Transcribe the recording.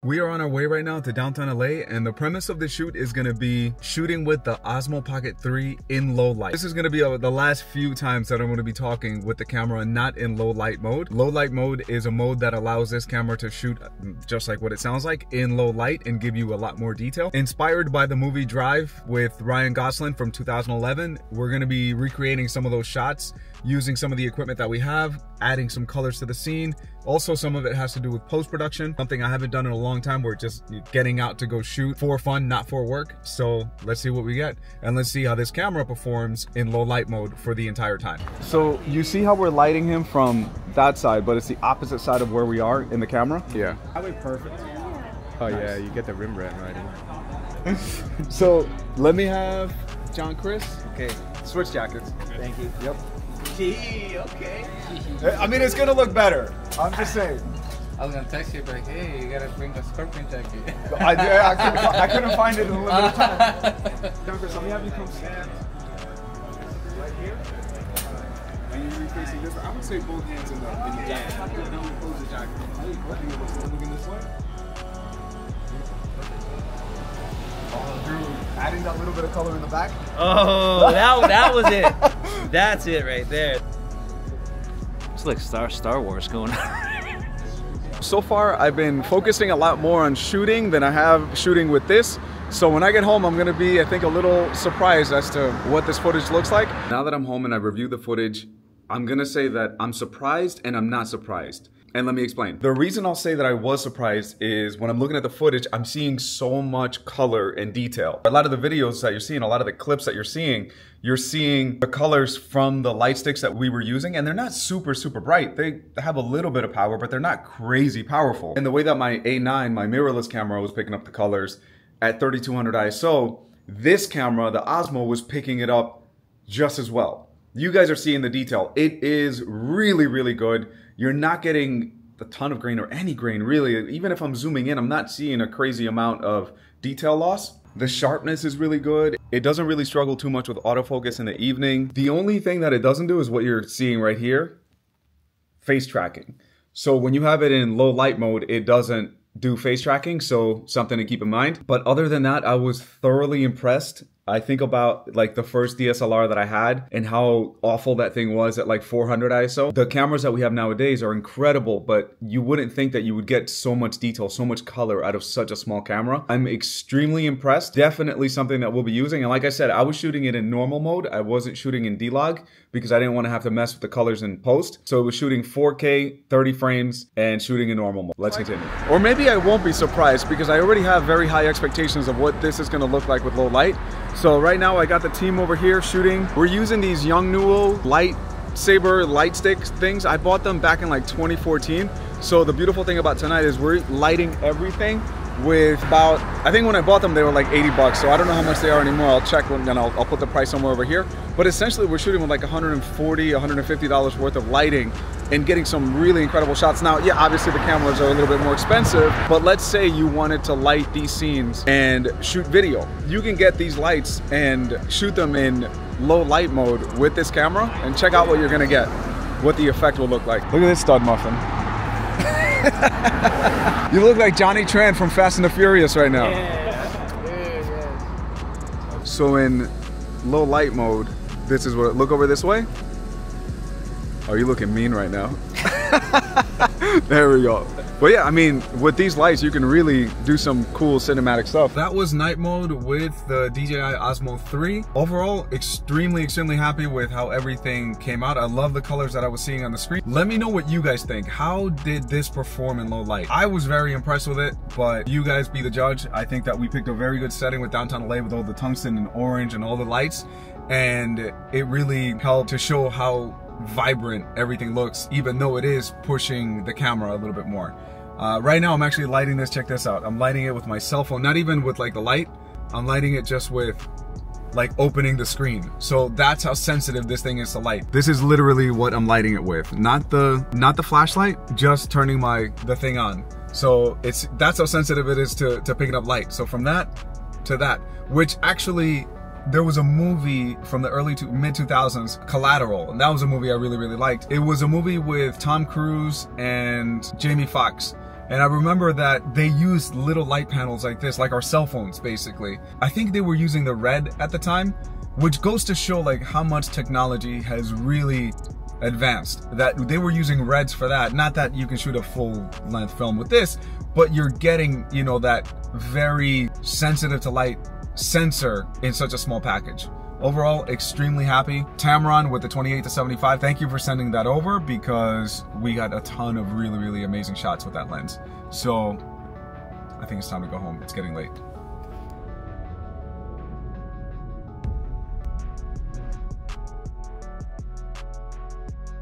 We are on our way right now to downtown LA, and the premise of the shoot is gonna be shooting with the Osmo Pocket 3 in low light. This is gonna be the last few times that I'm gonna be talking with the camera not in low light mode. Low light mode is a mode that allows this camera to shoot just like what it sounds like in low light and give you a lot more detail. Inspired by the movie Drive with Ryan Gosling from 2011, we're gonna be recreating some of those shots using some of the equipment that we have, adding some colors to the scene. Also, some of it has to do with post-production, something I haven't done in a long time. We're just getting out to go shoot for fun, not for work. So let's see what we get, and let's see how this camera performs in low light mode for the entire time. So you see how we're lighting him from that side, but it's the opposite side of where we are in the camera? Yeah. That way perfect. Oh nice. Yeah, you get the rim brand right in. So let me have John Chris. Okay, switch jackets. Thank you. Yep. Gee, okay. I mean, it's gonna look better. I'm just saying. I was gonna text you, but like, hey, you gotta bring the scorpion jacket. I couldn't find it in a little bit of time. John Chris, let me have you come stand right here. And you're facing this. I would say both hands in the jacket. Now we close the jacket. Looking this way. Adding that little bit of color in the back. Oh, that was it. That's it right there. It's like Star Wars going on. So far, I've been focusing a lot more on shooting than I have shooting with this. So when I get home, I'm gonna be, I think, a little surprised as to what this footage looks like. Now that I'm home and I've reviewed the footage, I'm gonna say that I'm surprised and I'm not surprised. And let me explain. The reason I'll say that I was surprised is when I'm looking at the footage, I'm seeing so much color and detail. A lot of the videos that you're seeing, a lot of the clips that you're seeing the colors from the light sticks that we were using, and they're not super, super bright. They have a little bit of power, but they're not crazy powerful. And the way that my A9, my mirrorless camera, was picking up the colors at 3200 ISO, this camera, the Osmo, was picking it up just as well. You guys are seeing the detail. It is really, really good. You're not getting a ton of grain or any grain, really. Even if I'm zooming in, I'm not seeing a crazy amount of detail loss. The sharpness is really good. It doesn't really struggle too much with autofocus in the evening. The only thing that it doesn't do is what you're seeing right here, face tracking. So when you have it in low light mode, it doesn't do face tracking, so something to keep in mind. But other than that, I was thoroughly impressed. I think about like the first DSLR that I had and how awful that thing was at like 400 ISO. The cameras that we have nowadays are incredible, but you wouldn't think that you would get so much detail, so much color out of such a small camera. I'm extremely impressed. Definitely something that we'll be using. And like I said, I was shooting it in normal mode. I wasn't shooting in D-Log because I didn't want to have to mess with the colors in post. So it was shooting 4K, 30 frames, and shooting in normal mode. Let's continue. Or maybe I won't be surprised because I already have very high expectations of what this is going to look like with low light. So right now I got the team over here shooting. We're using these Yongnuo lightsaber light stick things. I bought them back in like 2014. So the beautiful thing about tonight is we're lighting everything with about, I think when I bought them they were like 80 bucks. So I don't know how much they are anymore. I'll check and then I'll put the price somewhere over here. But essentially we're shooting with like $140, $150 worth of lighting and getting some really incredible shots. Now, yeah, obviously the cameras are a little bit more expensive, but let's say you wanted to light these scenes and shoot video. You can get these lights and shoot them in low light mode with this camera and check out what you're gonna get, what the effect will look like. Look at this stud muffin. You look like Johnny Tran from Fast and the Furious right now. Yeah. So in low light mode, this is what, look over this way. Oh, you're looking mean right now. There we go. But yeah, I mean, with these lights, you can really do some cool cinematic stuff. That was night mode with the DJI Osmo 3. Overall, extremely happy with how everything came out. I love the colors that I was seeing on the screen. Let me know what you guys think. How did this perform in low light? I was very impressed with it, but you guys be the judge. I think that we picked a very good setting with downtown LA with all the tungsten and orange and all the lights. And it really helped to show how vibrant everything looks, even though it is pushing the camera a little bit more. Right now I'm actually lighting this, check this out. I'm lighting it with my cell phone, not even with like the light. I'm lighting it just with like opening the screen. So that's how sensitive this thing is to light. This is literally what I'm lighting it with. Not the flashlight, just turning the thing on. So that's how sensitive it is to picking up light. So from that to that, which actually, there was a movie from the early to mid 2000s, Collateral, and that was a movie I really liked. It was a movie with Tom Cruise and Jamie Foxx, And I remember that they used little light panels like this, like our cell phones, basically. I think they were using the red at the time, which goes to show like how much technology has really advanced. That they were using reds for that. Not that you can shoot a full length film with this, but you're getting, you know, that very sensitive to light sensor in such a small package. Overall, extremely happy. Tamron with the 28-75, thank you for sending that over, because we got a ton of really, really amazing shots with that lens. So I think it's time to go home. It's getting late.